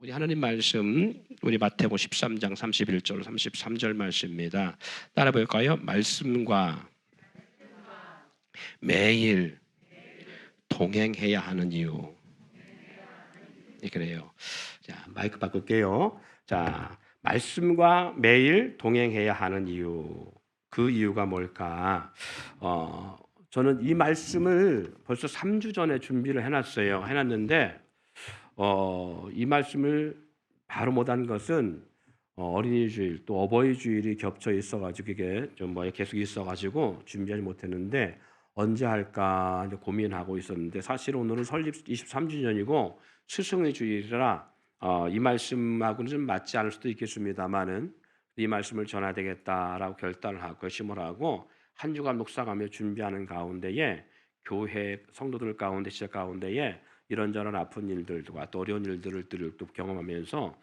우리 하나님 말씀, 우리 마태복음 13장 31절 33절 말씀입니다. 따라 볼까요? 말씀과 매일 동행해야 하는 이유. 그래요. 자, 마이크 바꿀게요. 자, 말씀과 매일 동행해야 하는 이유. 그 이유가 뭘까? 저는 이 말씀을 벌써 3주 전에 준비를 해놨는데 이 말씀을 바로 못한 것은 어린이 주일 또 어버이 주일이 겹쳐 있어가지고 이게 좀 계속 있어가지고 준비하지 못했는데 언제 할까 이제 고민하고 있었는데 사실 오늘은 설립 23주년이고 스승의 주일이라 이 말씀하고는 좀 맞지 않을 수도 있겠습니다만은 이 말씀을 전해야 되겠다라고 결단을 하고 결심을 하고 한 주간 묵상하며 준비하는 가운데에 교회 성도들 가운데 시작 가운데에 이런저런 아픈 일들과 또 어려운 일들을 또 경험하면서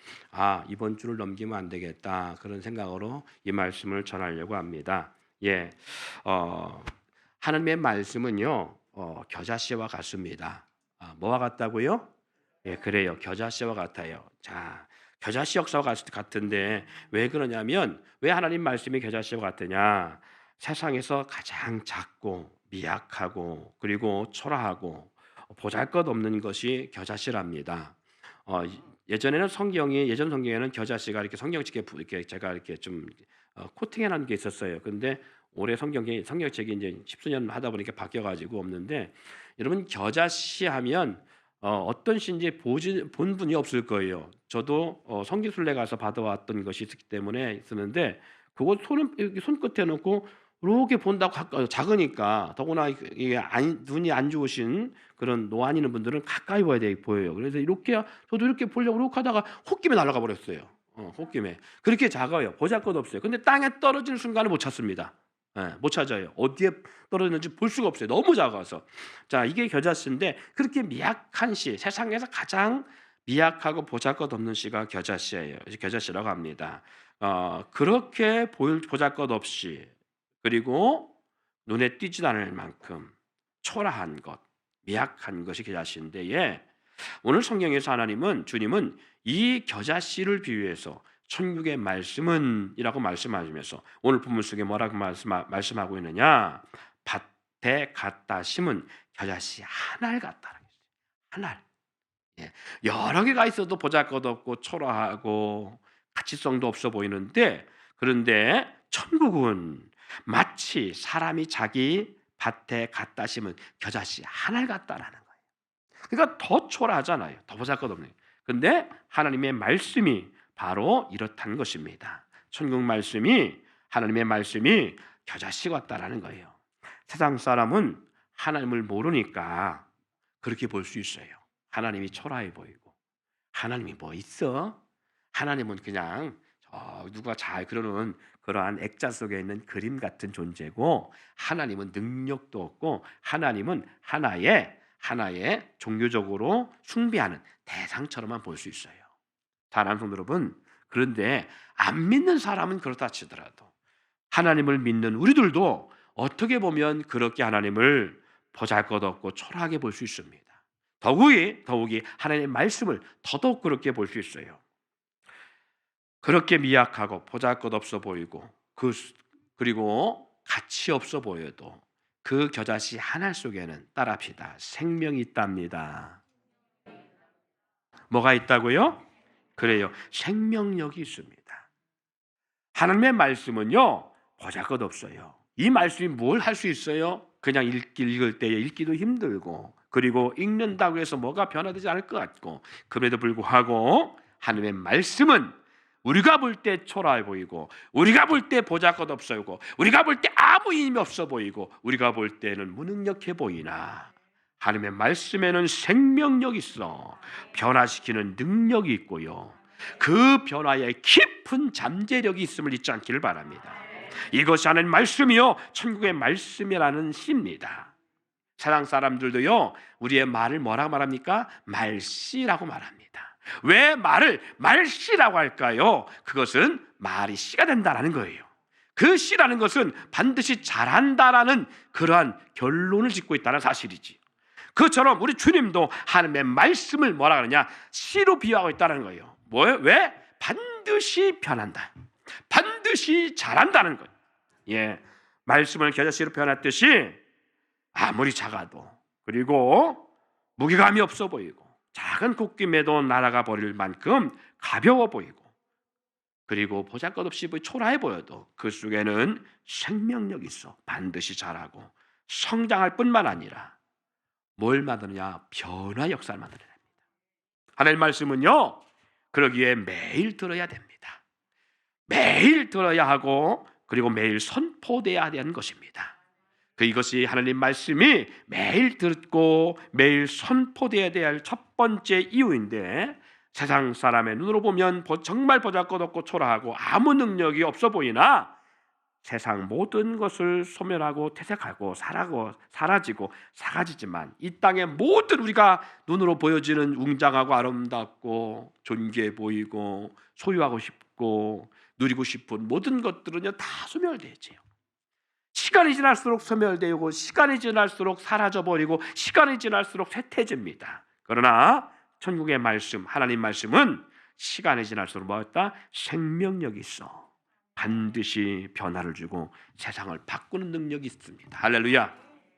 이번 주를 넘기면 안 되겠다 그런 생각으로 이 말씀을 전하려고 합니다. 하나님의 말씀은요 겨자씨와 같습니다. 뭐와 같다고요? 그래요. 겨자씨와 같아요. 자, 겨자씨 역사와 같은데 왜 그러냐면 왜 하나님 말씀이 겨자씨와 같으냐? 세상에서 가장 작고 미약하고 그리고 초라하고 보잘것없는 것이 겨자씨랍니다. 예전 성경에는 겨자씨가 이렇게 성경책에 이렇게 제가 이렇게 좀 코팅해놓은 게 있었어요. 근데 올해 성경책이 이제 10수년 하다 보니까 바뀌어가지고 없는데 여러분 겨자씨 하면 어떤 시인지 본 분이 없을 거예요. 저도 성지순례 가서 받아왔던 것이 있기 때문에 쓰는데 그거 손끝에 놓고 이렇게 본다고 작으니까 더구나 이게 눈이 안 좋으신 그런 노안 있는 분들은 가까이 봐야 보여요. 그래서 저도 이렇게 보려고 이렇게 하다가 홑김에 날아가 버렸어요. 홑김에 그렇게 작아요. 보잘것없어요. 근데 땅에 떨어지는 순간을 못 찾습니다. 못 찾아요. 어디에 떨어졌는지 볼 수가 없어요. 너무 작아서. 자, 이게 겨자씨인데 그렇게 미약한 씨, 세상에서 가장 미약하고 보잘것없는 씨가 겨자씨예요. 겨자씨라고 합니다. 그렇게 보잘것없이 그리고 눈에 띄지도 않을 만큼 초라한 것, 미약한 것이 겨자씨인데 오늘 성경에서 주님은 이 겨자씨를 비유해서 천국의 말씀은 이라고 말씀하시면서 오늘 본문 속에 뭐라고 말씀하고 있느냐? 밭에 갖다 심은 겨자씨 한 알 같다는 거죠. 한 알. 여러 개가 있어도 보잘것없고 초라하고 가치성도 없어 보이는데 그런데 천국은 마치 사람이 자기 밭에 갖다 심은 겨자씨 한 알 같다라는 거예요. 그러니까 더 초라하잖아요. 더 보잘것없는. 근데 하나님의 말씀이 바로 이렇다는 것입니다. 천국 말씀이 하나님의 말씀이 겨자씨 같다라는 거예요. 세상 사람은 하나님을 모르니까 그렇게 볼 수 있어요. 하나님이 초라해 보이고 하나님이 뭐 있어? 하나님은 그냥 누가 잘 그러는 그러한 액자 속에 있는 그림 같은 존재고 하나님은 능력도 없고 하나님은 하나의 종교적으로 숭배하는 대상처럼만 볼 수 있어요. 사랑하는 성도 여러분, 그런데 안 믿는 사람은 그렇다 치더라도 하나님을 믿는 우리들도 어떻게 보면 그렇게 하나님을 보잘것없고 초라하게 볼 수 있습니다. 더욱이 하나님의 말씀을 더더욱 그렇게 볼 수 있어요. 그렇게 미약하고 보잘것없어 보이고 그리고 가치 없어 보여도 그 겨자씨 한 알 속에는 따라합시다. 생명이 있답니다. 뭐가 있다고요? 그래요. 생명력이 있습니다. 하나님의 말씀은요 보잘것없어요. 이 말씀이 뭘 할 수 있어요? 그냥 읽을 때에 읽기도 힘들고 그리고 읽는다고 해서 뭐가 변화되지 않을 것 같고 그럼에도 불구하고 하나님의 말씀은 우리가 볼 때 초라해 보이고 우리가 볼 때 보잘것없어 보이고 우리가 볼 때 아무 의미 없어 보이고 우리가 볼 때는 무능력해 보이나 하나님의 말씀에는 생명력이 있어 변화시키는 능력이 있고요. 그 변화에 깊은 잠재력이 있음을 잊지 않기를 바랍니다. 이것이 하나님 말씀이요 천국의 말씀이라는 시입니다. 세상 사람들도요 우리의 말을 뭐라고 말합니까? 말씨라고 말합니다. 왜 말을 말씨라고 할까요? 그것은 말이 씨가 된다라는 거예요. 그 씨라는 것은 반드시 잘한다라는 그러한 결론을 짓고 있다는 사실이지. 그처럼 우리 주님도 하나님의 말씀을 뭐라 그러냐? 씨로 비유하고 있다는 거예요. 뭐예요? 왜? 반드시 변한다. 반드시 잘한다는 거예요. 예, 말씀을 겨자씨로 변했듯이 아무리 작아도, 그리고 무게감이 없어 보이고 작은 콧김에도 날아가 버릴 만큼 가벼워 보이고, 그리고 보잘것없이 초라해 보여도 그 속에는 생명력이 있어. 반드시 자라고 성장할 뿐만 아니라 뭘 만드느냐? 변화 역사를 만들어야 됩니다. 하나님 말씀은요, 그러기에 매일 들어야 됩니다. 매일 들어야 하고, 그리고 매일 선포돼야 되는 것입니다. 이것이 하나님 말씀이 매일 듣고 매일 선포돼야 될 첫 번째 이유인데, 세상 사람의 눈으로 보면 정말 보잘것없고 초라하고 아무 능력이 없어 보이나 세상 모든 것을 소멸하고 퇴색하고 사라지고 사라지지만, 이 땅의 모든 우리가 눈으로 보여지는 웅장하고 아름답고 존귀해 보이고 소유하고 싶고 누리고 싶은 모든 것들은요 다 소멸되지요. 시간이 지날수록 소멸되고 시간이 지날수록 사라져버리고 시간이 지날수록 쇠퇴집니다. 그러나 천국의 말씀, 하나님 말씀은 시간이 지날수록 뭐였다? 생명력이 있어. 반드시 변화를 주고 세상을 바꾸는 능력이 있습니다. 할렐루야.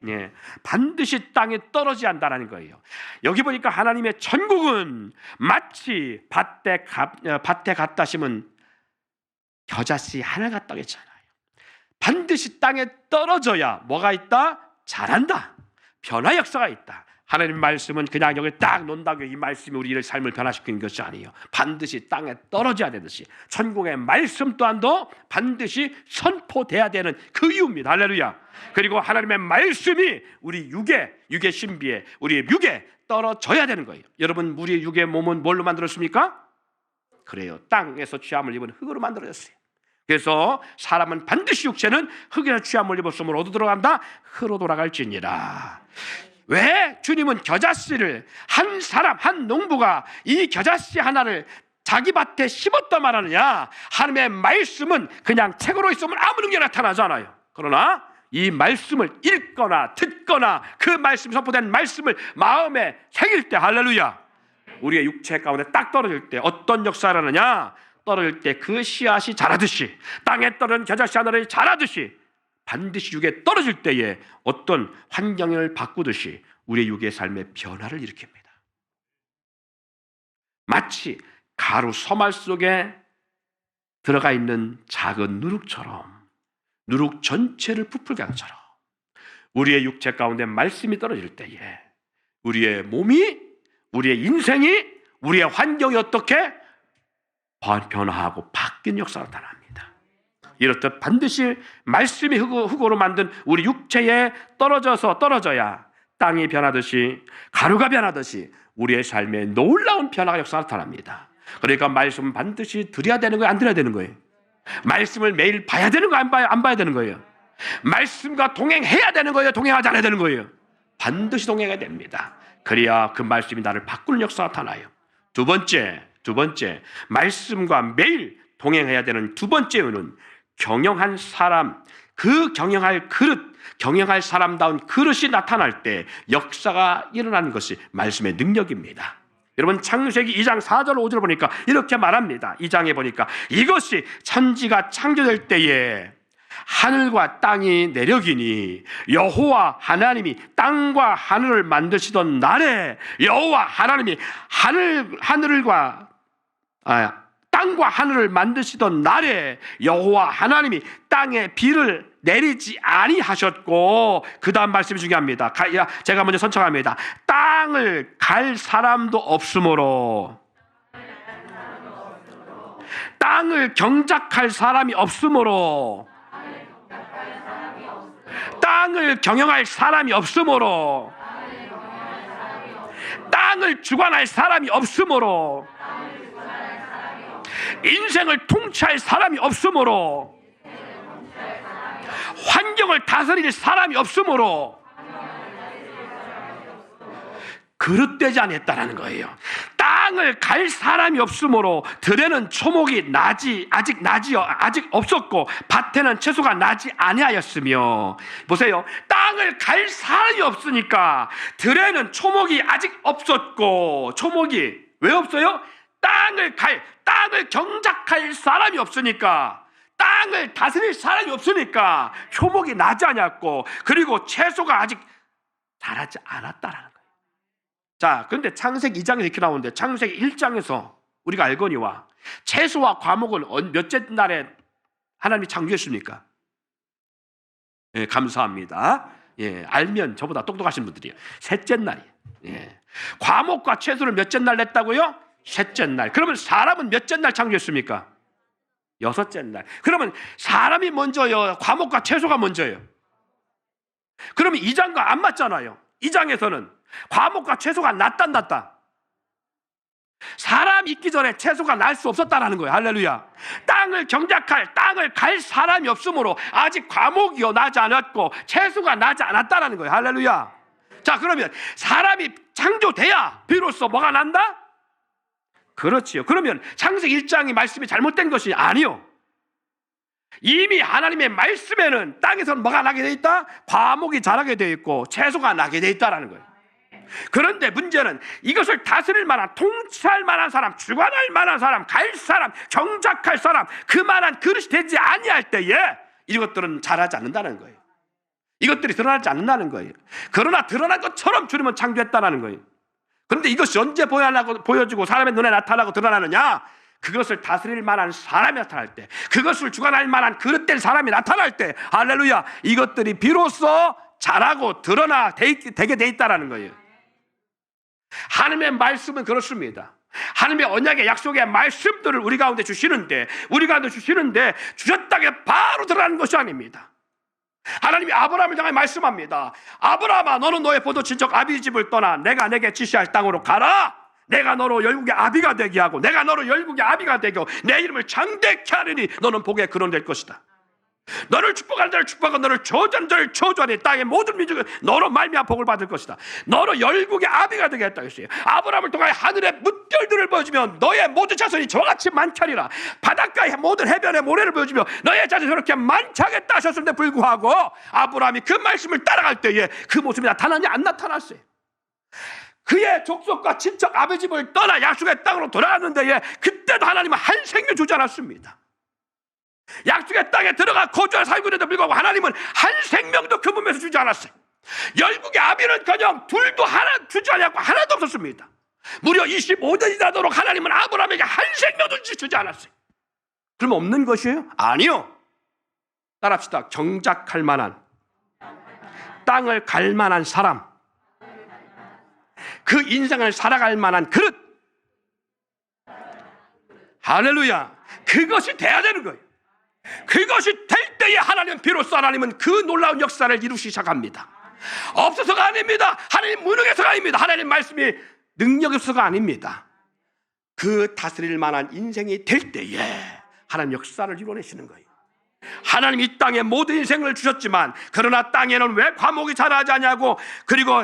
예, 반드시 땅에 떨어지지 않는다는 거예요. 여기 보니까 하나님의 천국은 마치 밭에 갖다 심은 겨자씨 하나 같다고 했잖아요. 반드시 땅에 떨어져야 뭐가 있다? 자란다. 변화 역사가 있다. 하나님 말씀은 그냥 여기 딱 놓는다고 이 말씀이 우리의 삶을 변화시키는 것이 아니에요. 반드시 땅에 떨어져야 되듯이 천국의 말씀 또한도 반드시 선포돼야 되는 그 이유입니다. 할렐루야. 그리고 하나님의 말씀이 우리 육의 신비에, 우리의 육에 떨어져야 되는 거예요. 여러분, 우리의 육의 몸은 뭘로 만들었습니까? 그래요, 땅에서 취함을 입은 흙으로 만들어졌어요. 그래서 사람은 반드시 육체는 흙에서 취함을 입었으므로 어디로 들어간다? 흙으로 돌아갈지니라. 왜 주님은 겨자씨를, 한 사람, 한 농부가 이 겨자씨 하나를 자기 밭에 심었다 말하느냐? 하나님의 말씀은 그냥 책으로 있으면 아무 능력이 나타나잖아요. 그러나 이 말씀을 읽거나 듣거나 그 말씀, 선포된 말씀을 마음에 새길 때, 할렐루야, 우리의 육체 가운데 딱 떨어질 때 어떤 역사를 하느냐? 떨어질 때 그 씨앗이 자라듯이, 땅에 떨어진 겨자씨 하나를 자라듯이 반드시 육에 떨어질 때에 어떤 환경을 바꾸듯이 우리의 육의 삶의 변화를 일으킵니다. 마치 가루 서말 속에 들어가 있는 작은 누룩처럼, 누룩 전체를 부풀게 한처럼 우리의 육체 가운데 말씀이 떨어질 때에 우리의 몸이, 우리의 인생이, 우리의 환경이 어떻게 변화하고 바뀐 역사가 나타납니다. 이렇듯 반드시 말씀이 흙으로 만든 우리 육체에 떨어져야 땅이 변하듯이, 가루가 변하듯이 우리의 삶에 놀라운 변화가 역사가 나타납니다. 그러니까 말씀은 반드시 드려야 되는 거예요? 안 드려야 되는 거예요? 말씀을 매일 봐야 되는 거예요? 안 봐야 되는 거예요? 말씀과 동행해야 되는 거예요? 동행하지 않아야 되는 거예요? 반드시 동행해야 됩니다. 그래야 그 말씀이 나를 바꾸는 역사가 나타나요. 두 번째, 말씀과 매일 동행해야 되는 두 번째 이유는 경영한 사람, 그 경영할 그릇, 경영할 사람다운 그릇이 나타날 때 역사가 일어나는 것이 말씀의 능력입니다. 여러분, 창세기 2장 4절 5절 보니까 이렇게 말합니다. 2장에 보니까 이것이 천지가 창조될 때에 하늘과 땅이 내려기니 여호와 하나님이 땅과 하늘을 만드시던 날에, 여호와 하나님이 땅과 하늘을 만드시던 날에 여호와 하나님이 땅에 비를 내리지 아니하셨고, 그 다음 말씀이 중요합니다. 제가 먼저 선창합니다. 땅을 갈 사람도 없으므로, 땅을 경작할 사람이 없으므로, 땅을 경영할 사람이 없으므로, 땅을 주관할 사람이 없으므로, 인생을 통치할 사람이 없으므로, 환경을 다스릴 사람이 없으므로 그릇되지 않았다는 거예요. 땅을 갈 사람이 없으므로 들에는 초목이 아직 없었고 밭에는 채소가 나지 아니하였으며, 보세요, 땅을 갈 사람이 없으니까 들에는 초목이 아직 없었고, 초목이 왜 없어요? 땅을 경작할 사람이 없으니까, 땅을 다스릴 사람이 없으니까 초목이 나지 않았고, 그리고 채소가 아직 자라지 않았다라는 거예요. 자, 그런데 창세기 2장에 이렇게 나오는데, 창세기 1장에서 우리가 알거니와 채소와 과목은 몇째 날에 하나님이 창조했습니까? 예, 감사합니다. 예, 알면 저보다 똑똑하신 분들이에요. 셋째 날이에요. 예. 과목과 채소를 몇째 날 냈다고요? 셋째 날. 그러면 사람은 몇째 날 창조했습니까? 여섯째 날. 그러면 사람이 먼저요, 과목과 채소가 먼저예요? 그러면 2장과 안 맞잖아요. 2장에서는 과목과 채소가 났다. 사람 있기 전에 채소가 날 수 없었다라는 거예요. 할렐루야. 땅을 갈 사람이 없으므로 아직 과목이요 나지 않았고 채소가 나지 않았다라는 거예요. 할렐루야. 자, 그러면 사람이 창조돼야 비로소 뭐가 난다? 그렇지요. 그러면 창세기 1장이 말씀이 잘못된 것이 아니요. 이미 하나님의 말씀에는 땅에서는 뭐가 나게 돼 있다? 과목이 자라게 돼 있고 채소가 나게 돼 있다라는 거예요. 그런데 문제는 이것을 다스릴 만한, 통치할 만한 사람, 주관할 만한 사람, 갈 사람, 경작할 사람, 그만한 그릇이 되지 아니할 때에 이것들은 자라지 않는다는 거예요. 이것들이 드러나지 않는다는 거예요. 그러나 드러난 것처럼 주님은 창조했다는 거예요. 그런데 이것이 언제 보여지고 사람의 눈에 나타나고 드러나느냐? 그것을 다스릴 만한 사람이 나타날 때, 그것을 주관할 만한 그릇된 사람이 나타날 때, 할렐루야, 이것들이 비로소 자라고 되게 돼 있다는 거예요. 하나님의 말씀은 그렇습니다. 하나님의 언약의 약속의 말씀들을 우리 가운데 주시는데 주셨다게 바로 드러나는 것이 아닙니다. 하나님이 아브라함을 향해 말씀합니다. 아브라함아, 너는 너의 포도 친척 아비 집을 떠나 내가 내게 지시할 땅으로 가라. 내가 너로 열국의 아비가 되게 하고 내가 너로 열국의 아비가 되게 하고 내 이름을 장대케 하리니 너는 복의 근원 될 것이다. 너를 축복하는 자를 축복하고 너를 저주하는 자를 저주하니 땅의 모든 민족은 너로 말미암아 복을 받을 것이다. 너로 열국의 아비가 되게 했다 했어요. 아브라함을 통하여 하늘의 물결들을 보여주며 너의 모든 자손이 저와 같이 많자리라. 바닷가의 모든 해변의 모래를 보여주며 너의 자손이 저렇게 많자겠다 하셨는데 불구하고 아브라함이 그 말씀을 따라갈 때에 그 모습이 나타나냐 안 나타났어요. 그의 족속과 친척 아비 집을 떠나 약속의 땅으로 돌아갔는데 그때도 하나님은 한 생명 주지 않았습니다. 약속의 땅에 들어가 거주할 살고 있는데 불구하고 하나님은 한 생명도 그 몸에서 주지 않았어요. 열국의 아비는커녕 둘도 하나 주지 않았고 하나도 없었습니다. 무려 25년이 나도록 하나님은 아브라함에게 한 생명도 주지 않았어요. 그럼 없는 것이에요? 아니요. 따라합시다. 경작할 만한, 땅을 갈 만한 사람, 그 인생을 살아갈 만한 그릇, 할렐루야, 그것이 돼야 되는 거예요. 그것이 될 때에 비로소 하나님은 그 놀라운 역사를 이루시기 시작합니다. 없어서가 아닙니다. 하나님 무능해서가 아닙니다. 하나님 말씀이 능력이 없어서가 아닙니다. 그 다스릴 만한 인생이 될 때에 하나님 역사를 이루어내시는 거예요. 하나님 이 땅에 모든 인생을 주셨지만 그러나 땅에는 왜 과목이 자라지 않냐고, 그리고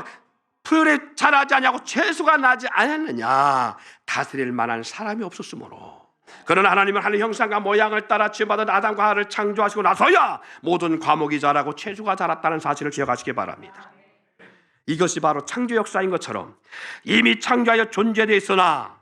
풀이 자라지 않냐고, 채소가 나지 않았느냐? 다스릴 만한 사람이 없었으므로. 그러나 하나님은 하나님 형상과 모양을 따라 지음받은 아담과 하와를 창조하시고 나서야 모든 과목이 자라고 채소가 자랐다는 사실을 기억하시기 바랍니다. 이것이 바로 창조 역사인 것처럼 이미 창조하여 존재되어 있으나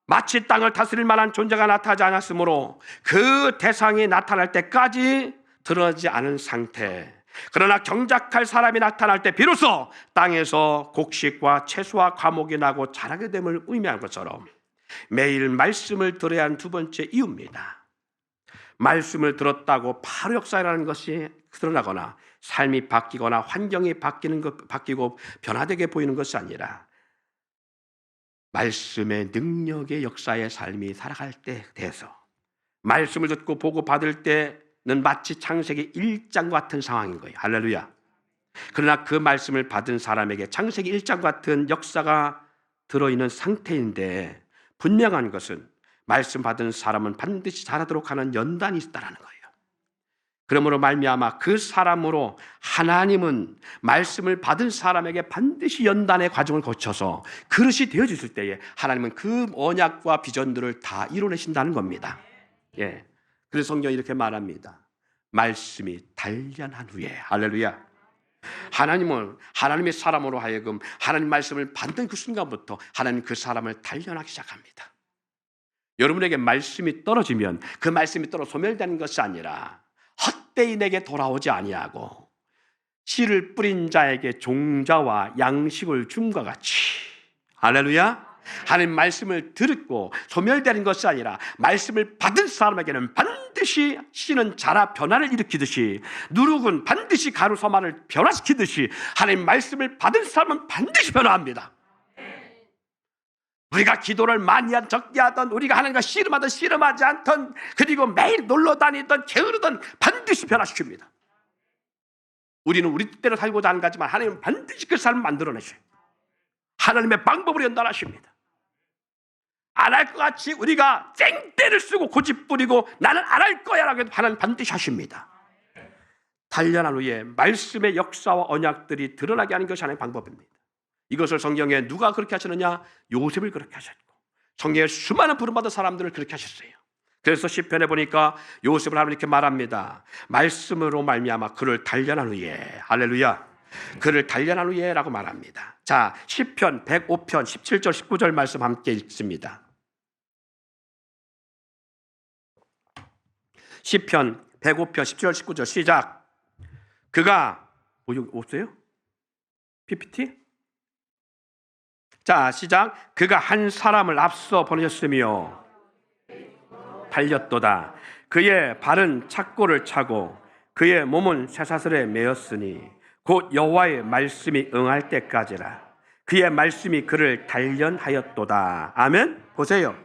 마치 땅을 다스릴 만한 존재가 나타나지 않았으므로 그 대상이 나타날 때까지 드러나지 않은 상태, 그러나 경작할 사람이 나타날 때 비로소 땅에서 곡식과 채소와 과목이 나고 자라게 됨을 의미하는 것처럼 매일 말씀을 들어야 하는 두 번째 이유입니다. 말씀을 들었다고 바로 역사라는 것이 드러나거나 삶이 바뀌거나 환경이 바뀌고 변화되게 보이는 것이 아니라 말씀의 능력의 역사의 삶이 살아갈 때 돼서 말씀을 듣고 보고 받을 때는 마치 창세기 1장 같은 상황인 거예요. 할렐루야. 그러나 그 말씀을 받은 사람에게 창세기 1장 같은 역사가 들어있는 상태인데 분명한 것은 말씀 받은 사람은 반드시 자라도록 하는 연단이 있다는 거예요. 그러므로 말미암아 그 사람으로 하나님은 말씀을 받은 사람에게 반드시 연단의 과정을 거쳐서 그릇이 되어졌을 때에 하나님은 그 언약과 비전들을 다 이루어내신다는 겁니다. 예. 그래서 성경이 이렇게 말합니다. 말씀이 단련한 후에, 할렐루야, 하나님은 하나님의 사람으로 하여금 하나님 말씀을 받는 그 순간부터 하나님 그 사람을 단련하기 시작합니다. 여러분에게 말씀이 떨어지면 그 말씀이 떨어 소멸되는 것이 아니라 헛되이 내게 돌아오지 아니하고 씨를 뿌린 자에게 종자와 양식을 줌과 같이, 할렐루야, 하나님 말씀을 듣고 소멸되는 것이 아니라 말씀을 받은 사람에게는 반드시 씨는 자라 변화를 일으키듯이 누룩은 반드시 가루 소만을 변화시키듯이 하나님 말씀을 받은 사람은 반드시 변화합니다. 우리가 기도를 많이 하든 적게 하든 우리가 하나님과 씨름하든 씨름하지 않든 그리고 매일 놀러 다니든 게으르든 반드시 변화시킵니다. 우리는 우리 뜻대로 살고자 하는 거지만 하나님은 반드시 그 삶을 만들어내셔요. 하나님의 방법으로 연단하십니다. 안 할 것 같이 우리가 쌩떼를 쓰고 고집부리고 나는 안 할 거야 라고 해도 하나님 반드시 하십니다. 단련한 후에 말씀의 역사와 언약들이 드러나게 하는 것이 하나님의 방법입니다. 이것을 성경에 누가 그렇게 하셨느냐? 요셉을 그렇게 하셨고 성경에 수많은 부름받은 사람들을 그렇게 하셨어요. 그래서 시편에 보니까 요셉을 하나님 이렇게 말합니다. 말씀으로 말미암아 그를 단련한 후에, 할렐루야, 그를 단련한 후에 라고 말합니다. 자, 시편 105편 17절 19절 말씀 함께 읽습니다. 시편 105편 17절 19절 시작. 그가 없어요? PPT? 자, 시작. 그가 한 사람을 앞서 보내셨으며 달렸도다. 그의 발은 착고를 차고 그의 몸은 쇠사슬에 매였으니 곧 여호와의 말씀이 응할 때까지라. 그의 말씀이 그를 단련하였도다. 아멘. 보세요.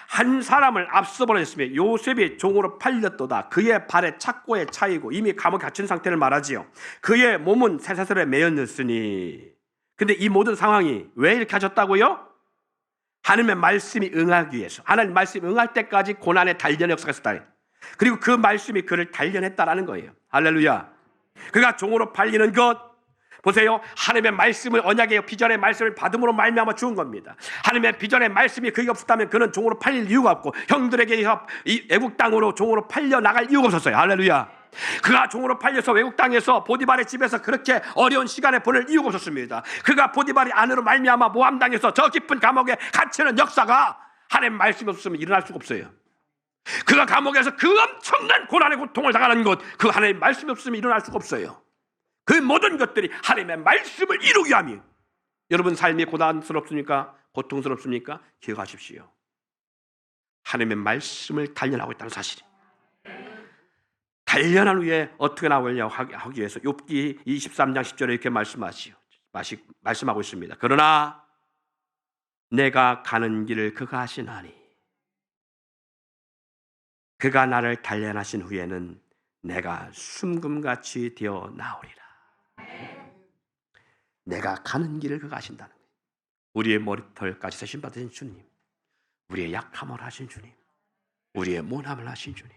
한 사람을 앞서 보내셨으며 요셉이 종으로 팔렸도다. 그의 발에 착고에 차이고 이미 감옥에 갇힌 상태를 말하지요. 그의 몸은 쇠사슬에 매였으니. 근데 이 모든 상황이 왜 이렇게 하셨다고요? 하나님의 말씀이 응하기 위해서. 하나님 말씀이 응할 때까지 고난의 단련의 역사가 있었다. 그리고 그 말씀이 그를 단련했다라는 거예요. 할렐루야. 그가 종으로 팔리는 것, 보세요. 하나님의 말씀을, 언약의 비전의 말씀을 받음으로 말미암아 주은 겁니다. 하나님의 비전의 말씀이 그게 없었다면 그는 종으로 팔릴 이유가 없고 형들에게 이 애국 땅으로 종으로 팔려 나갈 이유가 없었어요. 할렐루야. 그가 종으로 팔려서 외국 땅에서 보디발의 집에서 그렇게 어려운 시간에 보낼 이유가 없었습니다. 그가 보디발의 아내로 말미암아 모함 당해서 저 깊은 감옥에 갇히는 역사가 하나님 말씀이 없으면 일어날 수가 없어요. 그가 감옥에서 그 엄청난 고난의 고통을 당하는 것, 그 하나님 말씀이 없으면 일어날 수가 없어요. 그 모든 것들이 하나님의 말씀을 이루기 위함이에요. 여러분 삶이 고난스럽습니까? 고통스럽습니까? 기억하십시오. 하나님의 말씀을 단련하고 있다는 사실이. 단련한 후에 어떻게 나오냐고 하기 위해서 욥기 23장 10절에 이렇게 말씀하고 있습니다. 그러나 내가 가는 길을 그가 하시나니 그가 나를 단련하신 후에는 내가 숨금같이 되어 나오리라. 내가 가는 길을 그가 하신다는 거예요. 우리의 머리털까지 세심 받으신 주님, 우리의 약함을 하신 주님, 우리의 모함을 하신 주님,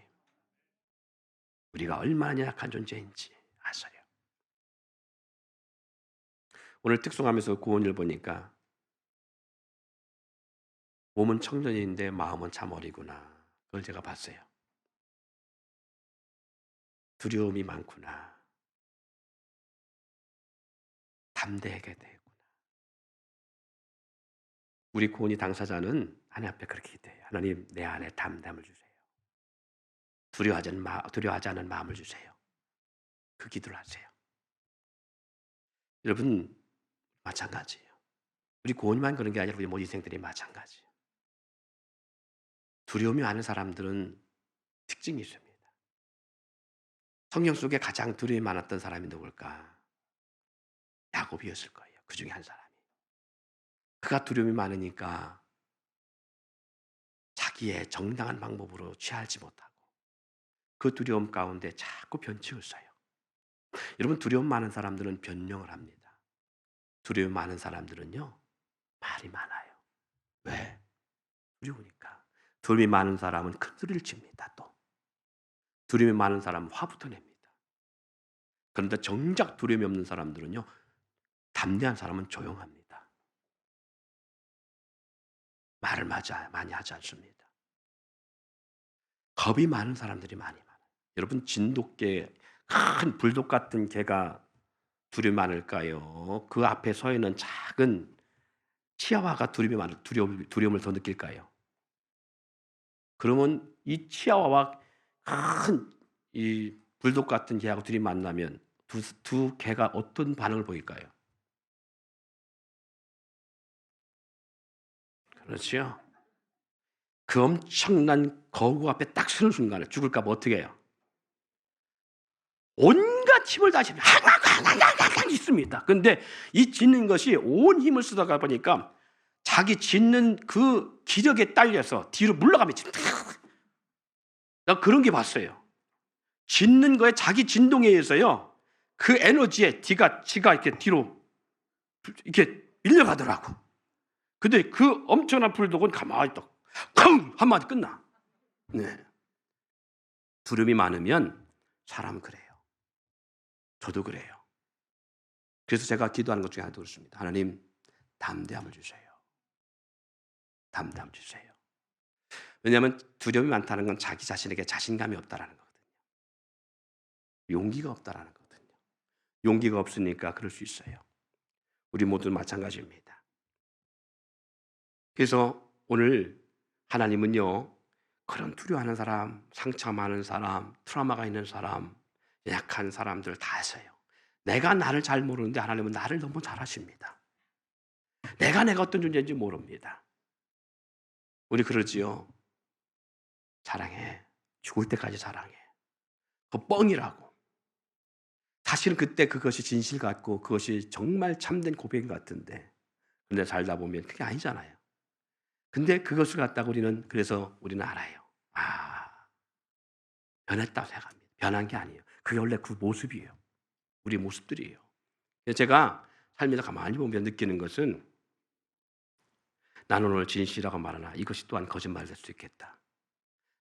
우리가 얼마나 약한 존재인지 아세요. 오늘 특송하면서 구원을 보니까 몸은 청년인데 마음은 참 어리구나. 그걸 제가 봤어요. 두려움이 많구나. 담대하게 되구나. 우리 구원이 당사자는 하나님 앞에 그렇게 기도해요. 하나님, 내 안에 담담을 주세요. 두려워하지 않은 마음을 주세요. 그 기도를 하세요. 여러분 마찬가지예요. 우리 구원만 그런 게 아니라 우리 모든 인생들이 마찬가지예요. 두려움이 많은 사람들은 특징이 있습니다. 성경 속에 가장 두려움이 많았던 사람이 누굴까? 야곱이었을 거예요. 그 중에 한 사람이. 그가 두려움이 많으니까 자기의 정당한 방법으로 취하지 못하고 그 두려움 가운데 자꾸 변치를 써요. 여러분 두려움 많은 사람들은 변명을 합니다. 두려움 많은 사람들은요 말이 많아요. 왜? 두려우니까. 두려움이 많은 사람은 큰 소리를 칩니다. 또 두려움이 많은 사람은 화부터 냅니다. 그런데 정작 두려움이 없는 사람들은요 담대한 사람은 조용합니다. 말을 많이 하지 않습니다. 겁이 많은 사람들이 많이 많아요. 여러분 진돗개, 큰 불독 같은 개가 두려움이 많을까요? 그 앞에 서 있는 작은 치아와가 두려움을 더 느낄까요? 그러면 이 치아와와 큰 이 불독 같은 개하고 둘이 만나면 두 개가 어떤 반응을 보일까요? 그렇지요. 그 엄청난 거구 앞에 딱 서는 순간에 죽을까 봐 어떻게 해요? 온갖 힘을 다하시면 항 있습니다. 근데 이 짖는 것이 온 힘을 쓰다가 보니까 자기 짖는 그 기력에 딸려서 뒤로 물러가면 나 그런 게 봤어요. 짖는 거에 자기 진동에 의해서요. 그 에너지에 지가 이렇게 뒤로 이렇게 밀려가더라고. 근데 그 엄청난 불독은 가만히 있다. 쿵! 한마디 끝나. 네. 두려움이 많으면 사람 그래요. 저도 그래요. 그래서 제가 기도하는 것 중에 하나도 그렇습니다. 하나님, 담대함을 주세요. 담대함 주세요. 왜냐하면 두려움이 많다는 건 자기 자신에게 자신감이 없다라는 거거든요. 용기가 없다라는 거거든요. 용기가 없으니까 그럴 수 있어요. 우리 모두 마찬가지입니다. 그래서 오늘 하나님은요, 그런 두려워하는 사람, 상처 많은 사람, 트라우마가 있는 사람, 약한 사람들 다 하세요. 내가 나를 잘 모르는데 하나님은 나를 너무 잘 아십니다. 내가 어떤 존재인지 모릅니다. 우리 그러지요. 사랑해. 죽을 때까지 사랑해. 그거 뻥이라고. 사실은 그때 그것이 진실 같고 그것이 정말 참된 고백 같은데 근데 살다 보면 그게 아니잖아요. 근데 그것을 갖다가 그래서 우리는 알아요. 변했다고 생각합니다. 변한 게 아니에요. 그게 원래 그 모습이에요. 우리 모습들이에요. 제가 살면서 가만히 보면 느끼는 것은 나는 오늘 진실이라고 말하나 이것이 또한 거짓말이 될 수도 있겠다.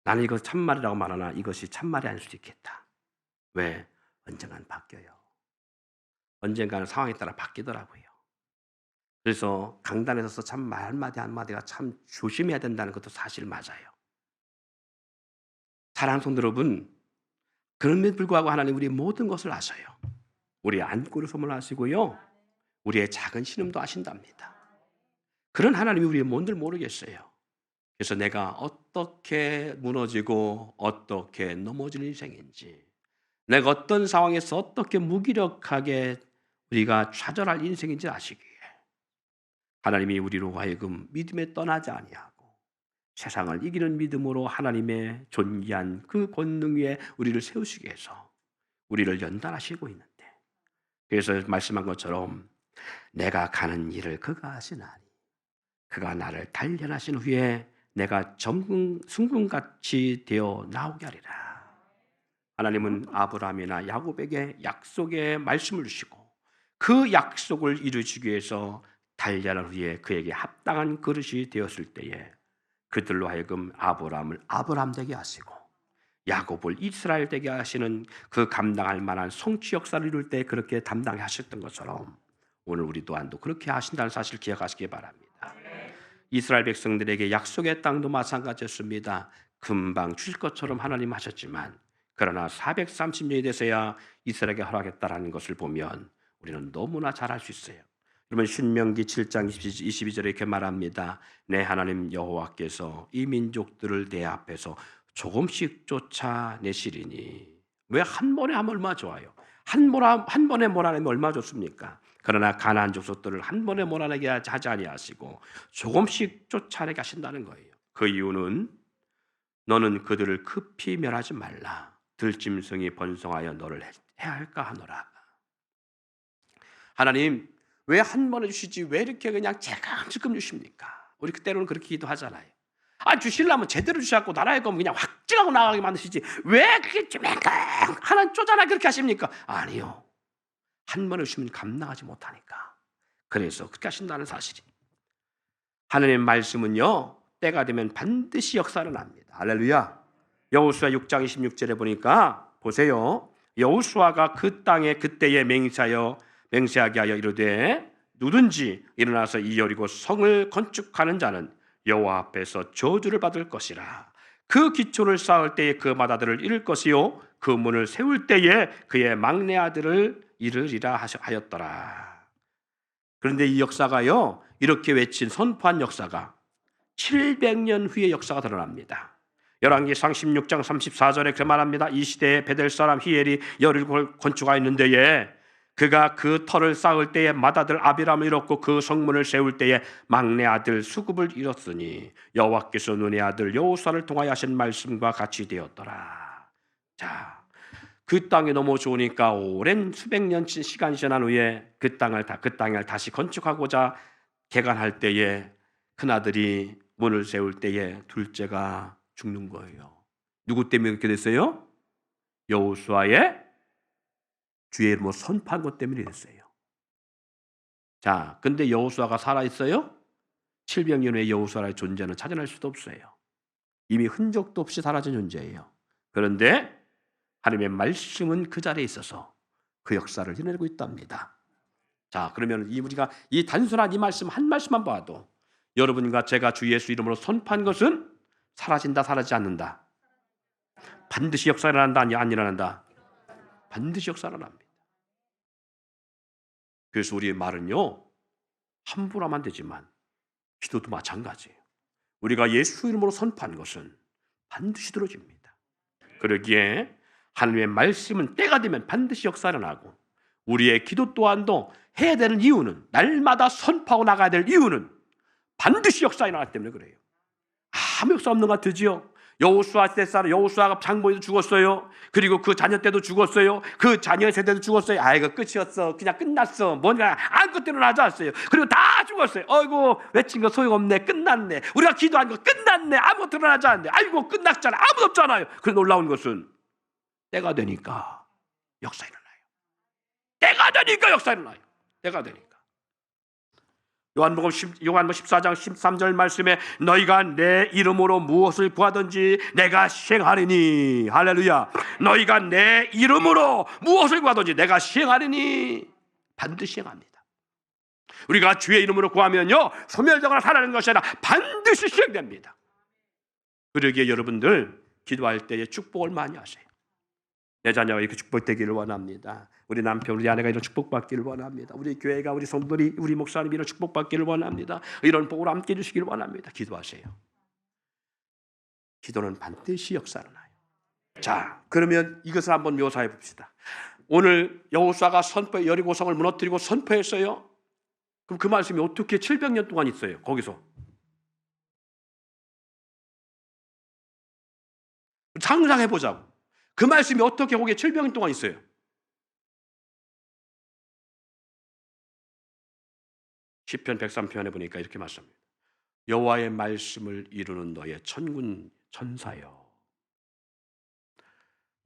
나는 이것 참말이라고 말하나 이것이 참말이 아닐 수도 있겠다. 왜? 언젠가는 바뀌어요. 언젠가는 상황에 따라 바뀌더라고요. 그래서 강단에 서서 참 말 한마디 한마디가 참 조심해야 된다는 것도 사실 맞아요. 사랑하는 성도 여러분, 그럼에도 불구하고 하나님 우리의 모든 것을 아셔요. 우리의 안고를 소문하시고요. 우리의 작은 신음도 아신답니다. 그런 하나님이 우리의 뭔들 모르겠어요. 그래서 내가 어떻게 무너지고 어떻게 넘어지는 인생인지, 내가 어떤 상황에서 어떻게 무기력하게 우리가 좌절할 인생인지 아시기에 하나님이 우리로 하여금 믿음에 떠나지 아니하고 세상을 이기는 믿음으로 하나님의 존귀한 그 권능 위에 우리를 세우시기 위해서 우리를 연단하시고 있는데, 그래서 말씀한 것처럼 내가 가는 일을 그가 하시나니 그가 나를 단련하신 후에 내가 순금같이 되어 나오게 하리라. 하나님은 아브라함이나 야곱에게 약속의 말씀을 주시고 그 약속을 이루시기 위해서 단련한 후에 그에게 합당한 그릇이 되었을 때에 그들로 하여금 아브라함을 아브라함 되게 하시고 야곱을 이스라엘 되게 하시는 그 감당할 만한 성취 역사를 이룰 때 그렇게 담당하셨던 것처럼 오늘 우리 또한도 그렇게 하신다는 사실을 기억하시기 바랍니다. 이스라엘 백성들에게 약속의 땅도 마찬가지였습니다. 금방 주실 것처럼 하나님 하셨지만 그러나 430년이 돼서야 이스라엘에게 허락했다라는 것을 보면 우리는 너무나 잘 알 수 있어요. 여러분 신명기 7장 22절에 이렇게 말합니다. 내 하나님 여호와께서 이 민족들을 내 앞에서 조금씩 쫓아내시리니. 왜 한 번에 하면 얼마나 좋아요. 한 번에 몰아내면 얼마나 좋습니까? 그러나 가나안 족속들을 한 번에 몰아내게 하지 아니하시고 조금씩 쫓아내게 하신다는 거예요. 그 이유는 너는 그들을 급히 멸하지 말라. 들짐승이 번성하여 너를 해할까 하노라. 하나님 왜 한 번에 주시지 왜 이렇게 그냥 찔끔찔끔 주십니까? 우리 그때로는 그렇게 기도하잖아요. 주시려면 제대로 주셔갖고 나라의 건 그냥 확 찔하고 나가게 만드시지 왜 그렇게 쪼맹강 하나님 쪼잔하게 그렇게 하십니까? 아니요. 한 번에 주시면 감당하지 못하니까. 그래서 그렇게 하신다는 사실이. 하나님의 말씀은요. 때가 되면 반드시 역사를 합니다. 할렐루야. 여호수아 6장 26절에 보니까 보세요. 여호수아가 그 땅에 그때에 맹세하게 하여 이르되 누든지 일어나서 이 여리고 성을 건축하는 자는 여호와 앞에서 저주를 받을 것이라. 그 기초를 쌓을 때에 그 맏아들을 잃을 것이요 그 문을 세울 때에 그의 막내 아들을 잃으리라 하였더라. 그런데 이 역사가요 이렇게 외친 선포한 역사가 700년 후의 역사가 드러납니다. 열왕기상 16장 34절에 그 말합니다. 이 시대에 베델 사람 히엘이 여리고를 건축하였는데에 그가 그 터를 쌓을 때에 맏아들 아비람을 잃었고 그 성문을 세울 때에 막내 아들 수굽을 잃었으니 여호와께서 눈의 아들 여호수아를 통하여 하신 말씀과 같이 되었더라. 자, 그 땅이 너무 좋으니까 오랜 수백 년 시간 지난 후에 그 땅을 다시 건축하고자 개간할 때에 큰아들이 문을 세울 때에 둘째가 죽는 거예요. 누구 때문에 그렇게 됐어요? 여호수아의 주의 이름으로 선포한 것 때문에 됐어요. 자, 근데 여호수아가 살아있어요? 700년 후에 여호수아의 존재는 찾아낼 수도 없어요. 이미 흔적도 없이 사라진 존재예요. 그런데 하나님의 말씀은 그 자리에 있어서 그 역사를 이뤄내고 있답니다. 자, 그러면 우리가 이 단순한 이 말씀 한 말씀만 봐도 여러분과 제가 주 예수 이름으로 선포한 것은 사라진다, 사라지지 않는다. 반드시 역사가 일어난다, 안 일어난다. 반드시 역사가 일어납니다. 그래서 우리의 말은요, 함부로 하면 안 되지만 기도도 마찬가지예요. 우리가 예수 이름으로 선포한 것은 반드시 들어집니다. 그러기에 하나님의 말씀은 때가 되면 반드시 역사가 일어나고 우리의 기도 또한도 해야 되는 이유는 날마다 선포하고 나가야 될 이유는 반드시 역사가 일어나기 때문에 그래요. 아무 역사 없는 것 같으지요? 여호수아 때 사람 여호수아가 장보에도 죽었어요. 그리고 그 자녀 때도 죽었어요. 그 자녀의 세대도 죽었어요. 아이고 끝이었어. 그냥 끝났어. 뭔가 아무것도 일어나지 않았어요. 그리고 다 죽었어요. 아이고 외친 거 소용없네. 끝났네. 우리가 기도한 거 끝났네. 아무것도 일어나지 않네. 아이고 끝났잖아. 아무도 없잖아요. 그런데 놀라운 것은 때가 되니까 역사 일어나요. 때가 되니까 역사 일어나요. 때가 되니까. 요한복음 14장 13절 말씀에 너희가 내 이름으로 무엇을 구하든지 내가 시행하리니. 할렐루야. 너희가 내 이름으로 무엇을 구하든지 내가 시행하리니. 반드시 시행합니다. 우리가 주의 이름으로 구하면요 소멸되거나 살아나는 것이 아니라 반드시 시행됩니다. 그러기에 여러분들 기도할 때에 축복을 많이 하세요. 내 자녀가 이렇게 축복되기를 원합니다. 우리 남편, 우리 아내가 이런 축복받기를 원합니다. 우리 교회가, 우리 성도들이, 우리 목사님이 이런 축복받기를 원합니다. 이런 복을 함께 해주시기를 원합니다. 기도하세요. 기도는 반드시 역사를 나요. 자, 그러면 이것을 한번 묘사해 봅시다. 오늘 여호수아가 여리고성을 무너뜨리고 선포했어요. 그럼 그 말씀이 어떻게 700년 동안 있어요? 거기서. 상상해 보자고. 그 말씀이 어떻게 거기에 700년 동안 있어요? 시편 103편에 보니까 이렇게 말씀합니다. 여호와의 말씀을 이루는 너의 천군 천사여.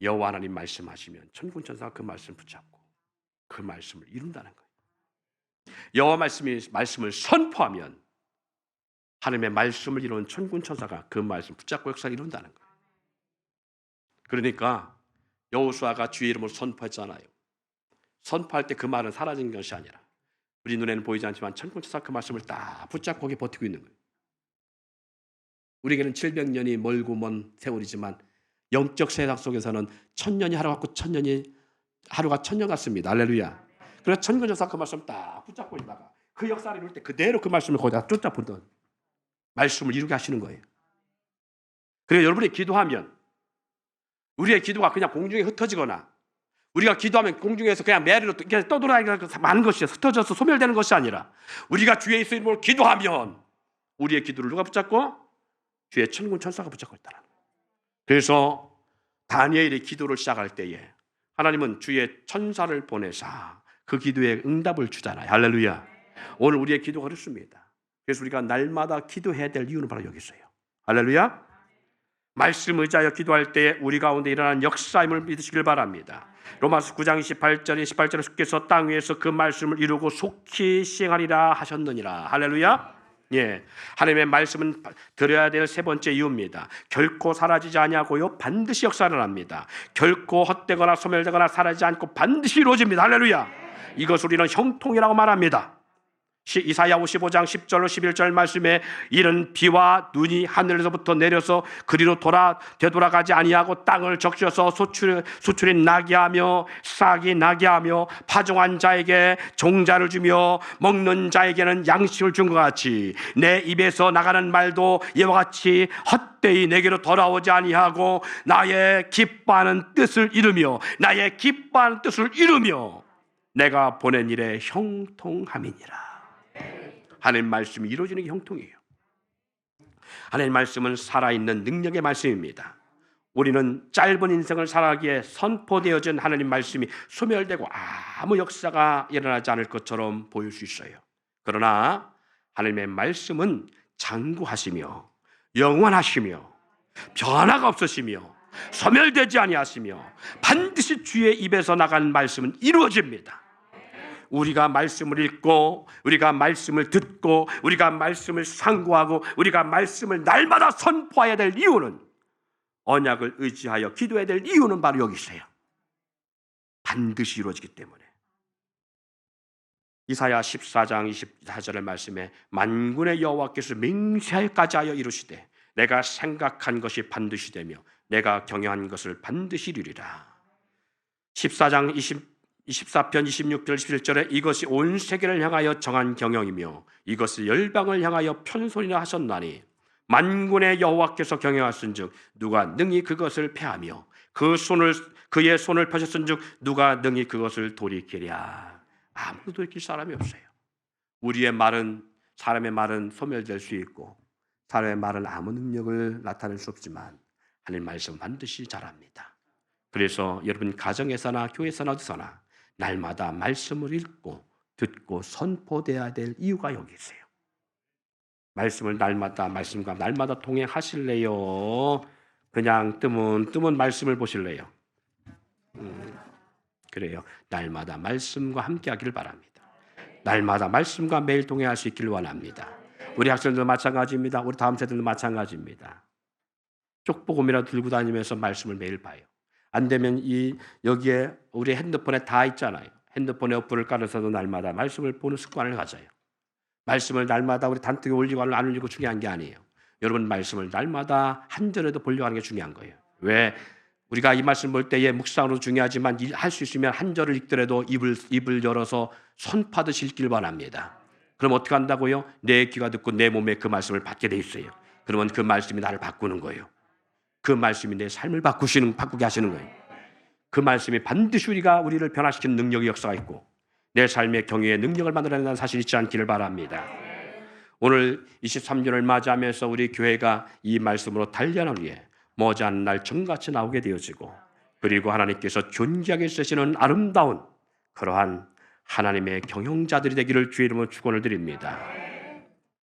여호와 하나님 말씀하시면 천군 천사가 그 말씀을 붙잡고 그 말씀을 이룬다는 거예요. 여호와 말씀을 선포하면 하나님의 말씀을 이루는 천군 천사가 그 말씀 붙잡고 역사를 이룬다는 거예요. 그러니까 여호수아가 주의 이름으로 선포했잖아요. 선포할 때 그 말은 사라진 것이 아니라 우리 눈에는 보이지 않지만 천군천사 그 말씀을 딱 붙잡고 거기에 버티고 있는 거예요. 우리에게는 700년이 멀고 먼 세월이지만 영적 세상 속에서는 1000년이 하루 같고 하루가 1000년 같습니다. 할렐루야. 그래서 천군천사 그 말씀 딱 붙잡고 있다가 그 역사를 이룰 때 그대로 그 말씀을 거기다 쫓아보던 말씀을 이루게 하시는 거예요. 그래서 여러분이 기도하면 우리의 기도가 그냥 공중에 흩어지거나 우리가 기도하면 공중에서 그냥 메아리로 떠돌아다니는 많은 것이 흩어져서 소멸되는 것이 아니라 우리가 주의 예수 이름으로 기도하면 우리의 기도를 누가 붙잡고? 주의 천군 천사가 붙잡고 있다는 거예요. 그래서 다니엘이 기도를 시작할 때에 하나님은 주의 천사를 보내사 그 기도에 응답을 주잖아요. 할렐루야. 오늘 우리의 기도가 그렇습니다. 그래서 우리가 날마다 기도해야 될 이유는 바로 여기 있어요. 할렐루야. 말씀 의지하여 기도할 때 우리 가운데 일어나는 역사임을 믿으시길 바랍니다. 로마서 9장 18절에 주께서 땅 위에서 그 말씀을 이루고 속히 시행하리라 하셨느니라. 할렐루야. 예, 하나님의 말씀은 드려야 될 세 번째 이유입니다. 결코 사라지지 아니하고요 반드시 역사를 합니다. 결코 헛되거나 소멸되거나 사라지지 않고 반드시 이루어집니다. 할렐루야. 이것을 우리는 형통이라고 말합니다. 이사야 55장 10절로 11절 말씀에 이른 비와 눈이 하늘에서부터 내려서 그리로 되돌아가지 아니하고 땅을 적셔서 소출이 나게 하며 싹이 나게 하며 파종한 자에게 종자를 주며 먹는 자에게는 양식을 준 것 같이 내 입에서 나가는 말도 이와 같이 헛되이 내게로 돌아오지 아니하고 나의 기뻐하는 뜻을 이루며 내가 보낸 일에 형통함이니라. 하나님 말씀이 이루어지는 게 형통이에요. 하나님 말씀은 살아있는 능력의 말씀입니다. 우리는 짧은 인생을 살아가기에 선포되어진 하나님 말씀이 소멸되고 아무 역사가 일어나지 않을 것처럼 보일 수 있어요. 그러나 하나님의 말씀은 장구하시며 영원하시며 변화가 없으시며 소멸되지 아니하시며 반드시 주의 입에서 나간 말씀은 이루어집니다. 우리가 말씀을 읽고 우리가 말씀을 듣고 우리가 말씀을 상고하고 우리가 말씀을 날마다 선포해야 될 이유는, 언약을 의지하여 기도해야 될 이유는 바로 여기 있어요. 반드시 이루어지기 때문에. 이사야 14장 24절의 말씀에 만군의 여호와께서 맹세하여까지 하여 이루시되 내가 생각한 것이 반드시 되며 내가 경영한 것을 반드시 이루리라. 14장 24편 26절 17절에 이것이 온 세계를 향하여 정한 경영이며 이것을 열방을 향하여 편소리나 하셨나니 만군의 여호와께서 경영하신즉 누가 능히 그것을 패하며 그의 손을 펴셨은즉 누가 능히 그것을 돌이키랴. 아무도 돌이킬 사람이 없어요. 우리의 말은, 사람의 말은 소멸될 수 있고 사람의 말은 아무 능력을 나타낼 수 없지만 하나님 말씀은 반드시 잘합니다. 그래서 여러분 가정에서나 교회에서나 어디서나 날마다 말씀을 읽고 듣고 선포돼야 될 이유가 여기 있어요. 말씀을 말씀과 날마다 동행하실래요? 그냥 뜨문 말씀을 보실래요? 그래요. 날마다 말씀과 함께 하기를 바랍니다. 날마다 말씀과 매일 동행할 수 있기를 원합니다. 우리 학생들도 마찬가지입니다. 우리 다음 세대들도 마찬가지입니다. 쪽보금이라도 들고 다니면서 말씀을 매일 봐요. 안 되면 여기에 우리 핸드폰에 다 있잖아요. 핸드폰에 어플을 깔아서도 날마다 말씀을 보는 습관을 가져요. 말씀을 날마다 우리 단톡에 올리고 안 올리고 중요한 게 아니에요. 여러분 말씀을 날마다 한 절에도 보려고 하는 게 중요한 거예요. 왜? 우리가 이 말씀 볼 때에 묵상으로 중요하지만 할 수 있으면 한 절을 읽더라도 입을 열어서 선파듯이 읽길 바랍니다. 그럼 어떻게 한다고요? 내 귀가 듣고 내 몸에 그 말씀을 받게 돼 있어요. 그러면 그 말씀이 나를 바꾸는 거예요. 그 말씀이 내 삶을 바꾸게 하시는 거예요. 그 말씀이 반드시 우리를 변화시키는 능력의 역사가 있고 내 삶의 경유의 능력을 만들어낸다는 사실이 있지 않기를 바랍니다. 오늘 23년을 맞이하면서 우리 교회가 이 말씀으로 단련을 위해 머지않은 날 정같이 나오게 되어지고 그리고 하나님께서 존귀하게 쓰시는 아름다운 그러한 하나님의 경영자들이 되기를 주의 이름으로 축원을 드립니다.